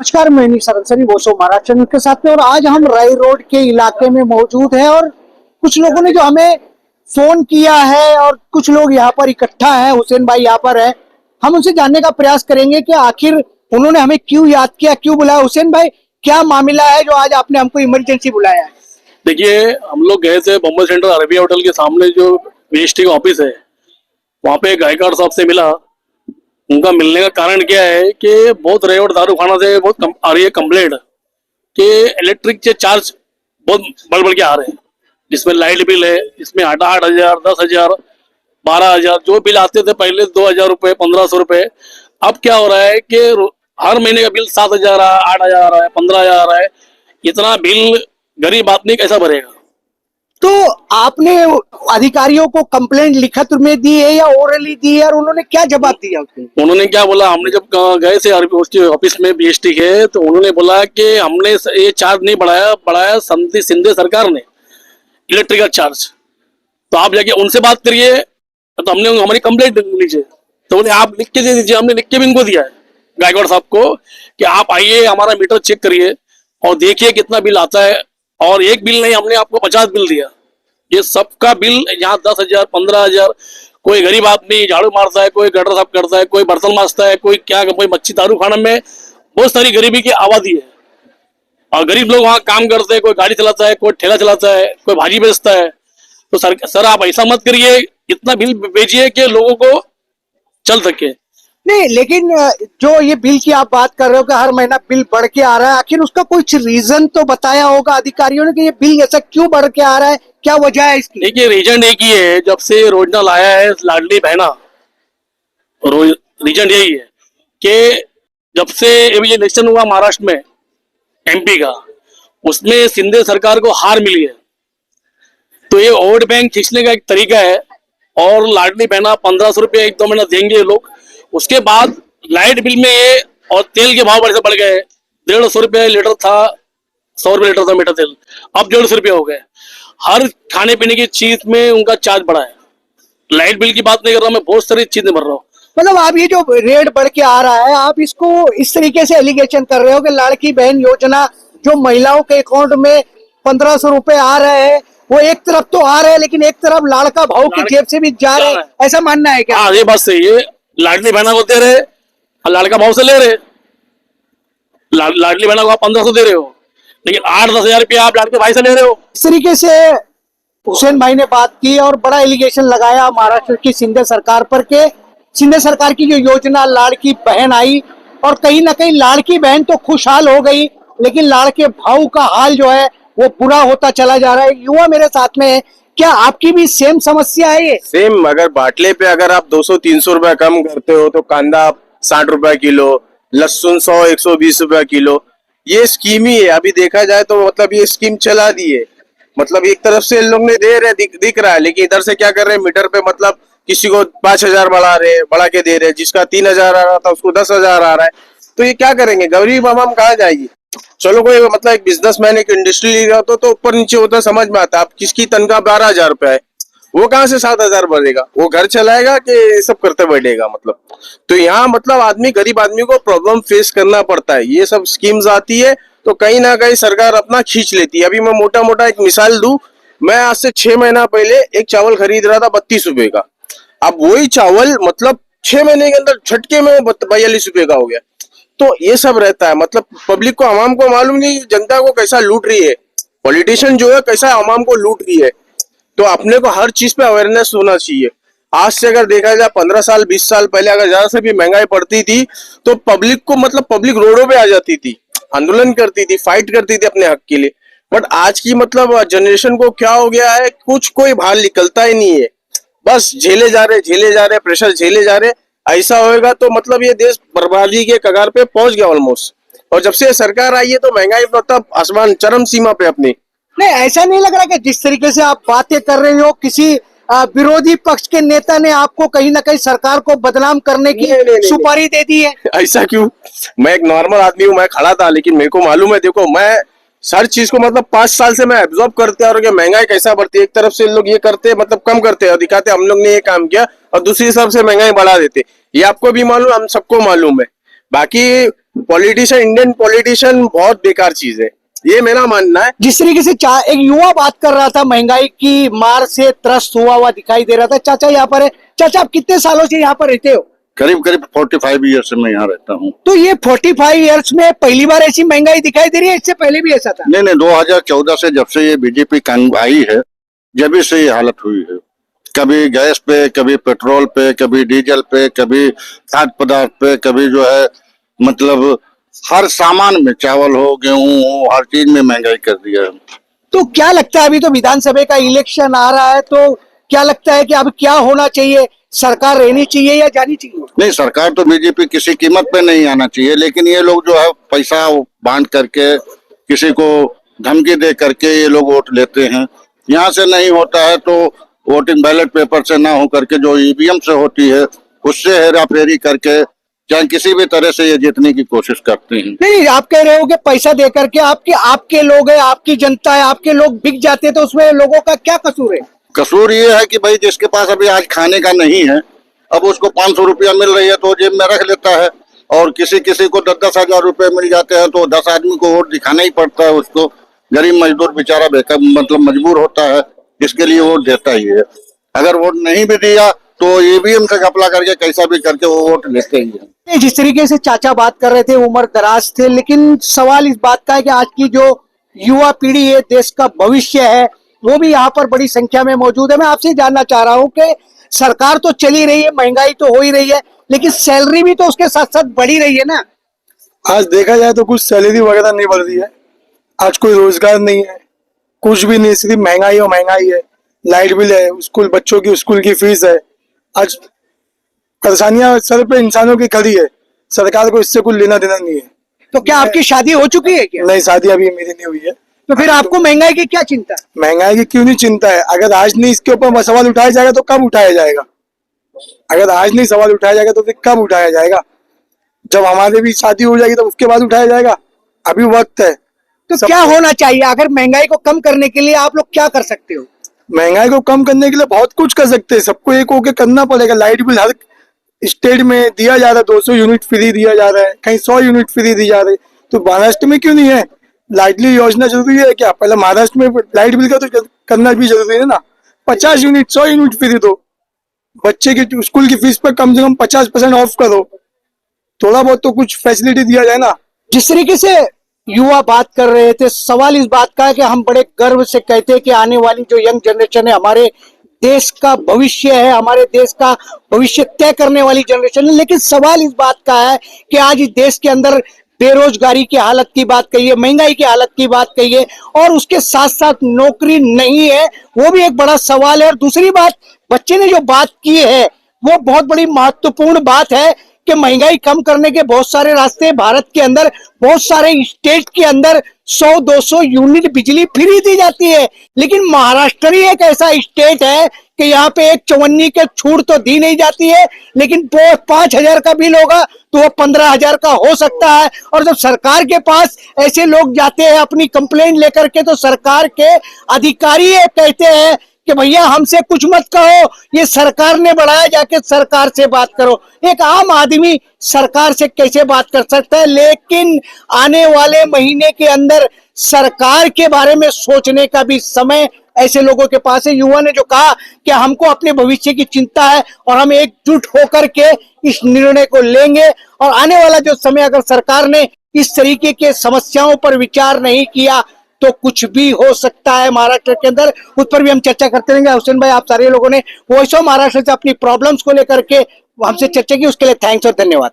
नमस्कार, मैं निशा रंसरी बोसो महाराष्ट्र न्यूज़ के साथ में। और आज हम राय रोड के इलाके में मौजूद हैं और कुछ लोगों ने जो हमें फोन किया है और कुछ लोग यहाँ पर इकट्ठा हैं, हुसैन भाई यहाँ पर है। हम उनसे जानने का प्रयास करेंगे कि आखिर उन्होंने हमें क्यों याद किया, क्यों बुलाया। हुसैन भाई, क्या मामला है जो आज आपने हमको इमरजेंसी बुलाया है? देखिए, हम लोग गए थे बम्बई सेंट्रल अरेबिया होटल के सामने जो बीएसटी का ऑफिस है, वहाँ पे गायकवाड़ साहब से मिला। उनका मिलने का कारण क्या है कि बहुत रेवड़ दारू खाना से बहुत आ रही है कंप्लेंट कि इलेक्ट्रिक के चार्ज बहुत बढ़ के आ रहे हैं, जिसमें लाइट बिल है, इसमें 8,000, 10,000, 12,000 जो बिल आते थे पहले 2,000 रुपये, 1,500 रुपये। अब क्या हो रहा है कि हर महीने का बिल 7,000 आ रहा है, 8,000 आ रहा है, 15,000 आ रहा है। इतना बिल गरीब आदमी कैसा भरेगा? तो आपने अधिकारियों को कंप्लेंट लिखित में दी है या ओरली दी है, और उन्होंने क्या जवाब दिया उसको? उन्होंने क्या बोला, हमने जब गए थे उसके ऑफिस में बीएसटी के, तो उन्होंने बोला कि हमने ये चार्ज नहीं बढ़ाया सिंधे सरकार ने इलेक्ट्रिकल चार्ज, तो आप जाके उनसे बात करिए। तो हमने हमारी कंप्लेंट लीजिए, तो उन्हें आप लिख के दे दीजिए। हमने लिख के भी इनको दिया है गायकवाड़ साहब को कि आप आइए, हमारा मीटर चेक करिए और देखिए कितना बिल आता है। और एक बिल नहीं, हमने आपको 50 बिल दिया। ये सबका बिल यहाँ 10,000, 15,000। कोई गरीब आदमी झाड़ू मारता है, कोई गटर साफ करता है, कोई बर्तन मांजता है, कोई क्या, कोई मच्छी दारू खाने में बहुत सारी गरीबी की आबादी है। और गरीब लोग वहाँ काम करते हैं, कोई गाड़ी चलाता है, कोई ठेला चलाता है, कोई भाजी बेचता है। तो सर आप ऐसा मत करिए, इतना बिल भेजिए कि लोगों को चल सके। नहीं, लेकिन जो ये बिल की आप बात कर रहे हो कि हर महीना बिल बढ़ के आ रहा है, आखिर उसका कुछ रीजन तो बताया होगा अधिकारियों ने कि ये बिल ऐसा क्यों बढ़ के आ रहा है, क्या वजह है इसकी? देखिए, रीजन एक ही है, जब से योजना लाया है लाडली बहना, रीजन यही है कि जब से ये इलेक्शन हुआ महाराष्ट्र में एमपी का, उसमें सिंधे सरकार को हार मिली है। तो ये वोट बैंक खींचने का एक तरीका है। और लाडली बहना 1,500 रुपये 1-2 महीना देंगे ये लोग। उसके बाद लाइट बिल में ये और तेल के भाव बढ़ गए। 150 रुपये लीटर था, 100 रुपये लीटर था मीठा तेल, अब 150 रुपये हो गए। हर खाने पीने की चीज में उनका चार्ज बढ़ा है। लाइट बिल की बात नहीं कर रहा मैं, बहुत सारी चीजें भर रहा हूँ। मतलब आप ये जो रेट बढ़ के आ रहा है, आप इसको इस तरीके से एलिगेशन कर रहे हो कि लाड़की बहन योजना जो महिलाओं के अकाउंट में 1,500 रुपए आ रहे हैं, वो एक तरफ तो आ रहे हैं लेकिन एक तरफ लाड़का भाव की जेब से भी जा रहे हैं, ऐसा मानना है क्या? हाँ, ये बात सही है। लाडली बहना को दे रहे और लाड़का भाव से ले रहे। लाडली बहना को आप 1,500 दे रहे हो, लेकिन 8-10,000 रुपये आप लाड़के भाई से ले रहे हो। इस तरीके से हुसैन भाई ने बात की और बड़ा एलिगेशन लगाया महाराष्ट्र की शिंदे सरकार पर के शिंदे सरकार की जो योजना लाड़की बहन आई, और कहीं ना कहीं लाड़की बहन तो खुशहाल हो गई, लेकिन लाड़के भाव का हाल जो है वो बुरा होता चला जा रहा है। युवा मेरे साथ में है, क्या आपकी भी सेम समस्या है ये? सेम। अगर बाटले पे अगर आप 200-300 रुपया कम करते हो तो कांदा 60 रुपया किलो, लहसुन 100-120 रुपया किलो, ये स्कीम ही है। अभी देखा जाए तो मतलब ये स्कीम चला दी है। मतलब एक तरफ से लोग ने दे रहे दिख रहा है, लेकिन इधर से क्या कर रहे हैं, मीटर पे मतलब किसी को 5,000 बढ़ा के दे रहे हैं, जिसका 3,000 आ रहा था उसको 10,000 आ रहा है। तो ये क्या करेंगे, गरीब आवाम कहाँ जाएगी? चलो कोई मतलब एक बिजनेसमैन एक इंडस्ट्री ले रहा तो ऊपर नीचे होता समझ में आता। आप किसकी तनख्वाह 12,000 रुपया है, वो कहाँ से 7,000 बढ़ेगा? वो घर चलाएगा कि ये सब करते बैठेगा? मतलब तो यहाँ मतलब आदमी, गरीब आदमी को प्रॉब्लम फेस करना पड़ता है। ये सब स्कीम्स आती है तो कहीं ना कहीं सरकार अपना खींच लेती है। अभी मैं मोटा मोटा एक मिसाल दूं, मैं आज से 6 महीना पहले एक चावल खरीद रहा था 32 रुपए का। अब वही चावल मतलब 6 महीने के अंदर झटके में 42 रुपए का हो गया। तो ये सब रहता है। मतलब पब्लिक को, आवाम को मालूम नहीं जनता को कैसा लूट रही है, पॉलिटिशियन जो है कैसा आवाम को लूट रही है। तो अपने को हर चीज पे अवेयरनेस होना चाहिए। आज से अगर देखा जाए 15 साल 20 साल पहले अगर ज्यादा से भी महंगाई पड़ती थी तो पब्लिक को मतलब पब्लिक रोडों पे आ जाती थी, आंदोलन करती थी, फाइट करती थी अपने हक के लिए। बट आज की मतलब जनरेशन को क्या हो गया है, कुछ कोई बाहर निकलता ही नहीं है। बस झेले जा रहे प्रेशर झेले जा रहे। ऐसा होएगा तो मतलब ये देश बर्बादी के कगार पे पहुंच गया ऑलमोस्ट। और जब से सरकार आई है तो महंगाई मतलब आसमान चरम सीमा पे अपनी। नहीं, ऐसा नहीं लग रहा कि जिस तरीके से आप बातें कर रहे हो, किसी विरोधी पक्ष के नेता ने आपको कहीं ना कहीं सरकार को बदनाम करने की सुपारी दे दी है? ऐसा क्यों? मैं एक नॉर्मल आदमी हूँ, मैं खड़ा था, लेकिन मेरे को मालूम है, देखो मैं हर चीज को मतलब 5 साल से मैं एब्जॉर्ब करते और महंगाई कैसा बढ़ती है। एक तरफ से लोग ये करते मतलब कम करते और दिखाते हम लोग ने ये काम किया, और दूसरी तरफ से महंगाई बढ़ा देते। ये आपको भी मालूम, हम सबको मालूम है। बाकी पॉलिटिशियन, इंडियन पॉलिटिशियन बहुत बेकार चीज है, ये मेरा मानना है। जिस तरीके से एक युवा बात कर रहा था, महंगाई की मार से त्रस्त हुआ दिखाई दे रहा था। चाचा यहाँ पर है। चाचा, आप कितने सालों से यहाँ पर रहते हो? करीब करीब 45 ईयर से मैं यहाँ रहता हूँ। तो ये 45 इयर्स में पहली बार ऐसी महंगाई दिखाई दे रही है? इससे पहले भी ऐसा था? नहीं, 2014 से जब से ये बीजेपी कांग्रेस आई है, जब से ये हालत हुई है। कभी गैस पे, कभी पेट्रोल पे, कभी डीजल पे, कभी खाद्य पदार्थ पे, कभी जो है मतलब हर सामान में, चावल हो, गेहूं हो, हर चीज में महंगाई कर दिया है। तो क्या लगता है, अभी तो विधानसभा का इलेक्शन आ रहा है, तो क्या लगता है कि अब क्या होना चाहिए? सरकार रहनी चाहिए या जानी चाहिए? नहीं, सरकार तो बीजेपी किसी कीमत पे नहीं आना चाहिए, लेकिन ये लोग जो है पैसा बांट करके, किसी को धमकी दे करके ये लोग वोट लेते हैं। यहाँ से नहीं होता है तो वोटिंग बैलेट पेपर से ना हो करके जो ईवीएम से होती है, उससे हेरा फेरी करके चाहे किसी भी तरह से ये जीतने की कोशिश करते हैं। नहीं, आप कह रहे हो कि पैसा दे करके आपके लोग है, आपकी जनता है, आपके लोग बिक जाते हैं, तो उसमें लोगों का क्या कसूर है? कसूर ये है कि भाई जिसके पास अभी आज खाने का नहीं है, अब उसको 500 रुपया मिल रही है तो जेब में रख लेता है, और किसी किसी को 10-10 हजार रुपए मिल जाते हैं तो 10 आदमी को वोट दिखाना ही पड़ता है उसको। गरीब मजदूर बेचारा बेकार मतलब मजबूर होता है, इसके लिए वोट देता ही है। अगर वोट नहीं भी दिया तो ईवीएम से घपला करके कैसा भी करके वो वोट लेते ही है। जिस तरीके से चाचा बात कर रहे थे, उम्र दराज थे, लेकिन सवाल इस बात का है कि आज की जो युवा पीढ़ी है, देश का भविष्य है, वो भी यहाँ पर बड़ी संख्या में मौजूद है। मैं आपसे जानना चाह रहा हूँ कि सरकार तो चली रही है, महंगाई तो हो ही रही है, लेकिन सैलरी भी तो उसके साथ साथ बढ़ी रही है ना? आज देखा जाए तो कुछ सैलरी वगैरह नहीं बढ़ रही है। आज कोई रोजगार नहीं है, कुछ भी नहीं, सिर्फ महंगाई और महंगाई है। लाइट बिल है, स्कूल बच्चों की स्कूल की फीस है। आज परेशानियां सर पे इंसानों की खड़ी है, सरकार को इससे कुछ लेना देना नहीं है। तो क्या आपकी शादी हो चुकी है क्या? नहीं, शादी अभी मेरी नहीं हुई है। तो फिर आपको महंगाई की क्या चिंता? महंगाई की क्यों नहीं चिंता है? अगर आज नहीं इसके ऊपर सवाल उठाया जाएगा तो कब उठाया जाएगा? अगर आज नहीं सवाल उठाया जाएगा तो फिर कब उठाया जाएगा? जब हमारे भी शादी हो जाएगी तो उसके बाद उठाया जाएगा। अभी वक्त है। तो क्या होना चाहिए? अगर महंगाई को कम करने के लिए आप लोग क्या कर सकते हो? महंगाई को कम करने के लिए बहुत कुछ कर सकते हैं, सबको एक होके करना पड़ेगा। लाइट बिल हर स्टेट में दिया जा रहा है, 200 यूनिट फ्री दिया जा रहा है, कहीं 100 यूनिट फ्री दी जा रही है, तो महाराष्ट्र में क्यों नहीं है? लाडली योजना जरूरी है क्या? पहले महाराष्ट्र में लाइट बिल का तो करना भी जरूरी है ना। 50 यूनिट 100 यूनिट फ्री दो, बच्चे की स्कूल की फीस पर कम से कम 50% ऑफ करो, थोड़ा बहुत तो कुछ फैसिलिटी दिया जाए ना। जिस तरीके से युवा बात कर रहे थे, सवाल इस बात का है कि हम बड़े गर्व से कहते हैं कि आने वाली जो यंग जनरेशन है, हमारे देश का भविष्य है, हमारे देश का भविष्य तय करने वाली जनरेशन है। लेकिन सवाल इस बात का है कि आज इस देश के अंदर बेरोजगारी की हालत की बात कहिए, महंगाई की हालत की बात कहिए, और उसके साथ साथ नौकरी नहीं है, वो भी एक बड़ा सवाल है। और दूसरी बात, बच्चे ने जो बात की है वो बहुत बड़ी महत्वपूर्ण बात है कि महंगाई कम करने के बहुत सारे रास्ते। भारत के अंदर बहुत सारे स्टेट के अंदर 100-200 यूनिट बिजली फ्री दी जाती है, लेकिन महाराष्ट्र ही एक ऐसा स्टेट है कि यहाँ पे एक चवन्नी के छूट तो दी नहीं जाती है, लेकिन वो 5,000 का बिल होगा तो वो 15,000 का हो सकता है। और जब सरकार के पास ऐसे लोग जाते हैं अपनी कंप्लेंट लेकर के, तो सरकार के अधिकारी ये कहते हैं कि भैया हमसे कुछ मत कहो, ये सरकार ने बढ़ाया, जाके सरकार से बात करो। एक आम आदमी सरकार से कैसे बात कर सकता है? लेकिन आने वाले महीने के अंदर सरकार के बारे में सोचने का भी समय ऐसे लोगों के पास है। युवा ने जो कहा कि हमको अपने भविष्य की चिंता है और हम एकजुट होकर के इस निर्णय को लेंगे, और आने वाला जो समय अगर सरकार ने इस तरीके के समस्याओं पर विचार नहीं किया तो कुछ भी हो सकता है महाराष्ट्र के अंदर। उस पर भी हम चर्चा करते रहेंगे। हुसैन भाई, आप सारे लोगों ने वॉइस ऑफ महाराष्ट्र से अपनी प्रॉब्लम्स को लेकर के हमसे चर्चा की, उसके लिए थैंक्स और धन्यवाद।